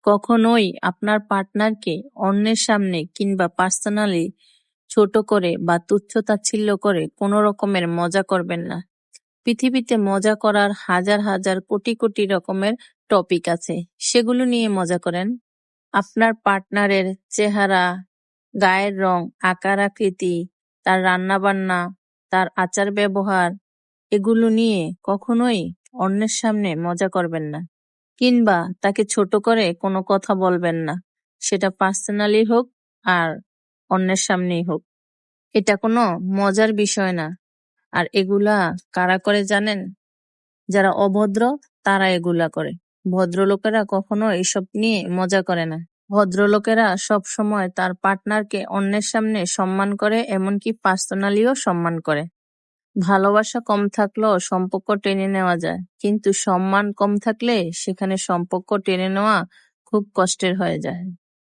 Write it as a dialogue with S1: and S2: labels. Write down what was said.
S1: কখনোই আপনার পার্টনারকে অন্যের সামনে কিংবা পার্সোনালি ছোট করে বা তুচ্ছ-তাচ্ছিল্য করে কোনো রকমের মজা করবেন না। পৃথিবীতে মজা করার হাজার হাজার কোটি কোটি রকমের টপিক আছে, সেগুলো নিয়ে মজা করেন। আপনার পার্টনারের চেহারা, গায়ের রং, আকার আকৃতি, তার রান্নাবান্না, তার আচার ব্যবহার, এগুলো নিয়ে কখনোই অন্যের সামনে মজা করবেন না, কিংবা তাকে ছোট করে কোনো কথা বলবেন না, সেটা পার্সোনালি হোক আর অন্যের সামনেই হোক। এটা কোনো মজার বিষয় না। আর এগুলা কারা করে জানেন? যারা অভদ্র তারা এগুলা করে। ভদ্রলোকেরা কখনো এসব নিয়ে মজা করে না। ভদ্রলোকেরা সব সময় তার পার্টনারকে অন্যের সামনে সম্মান করে, এমনকি পার্সোনালিও সম্মান করে। ভালোবাসা কম থাকলেও সম্পর্ক টেনে নেওয়া যায়, কিন্তু সম্মান কম থাকলে সেখানে সম্পর্ক টেনে নেওয়া খুব কষ্টের হয়ে যায়।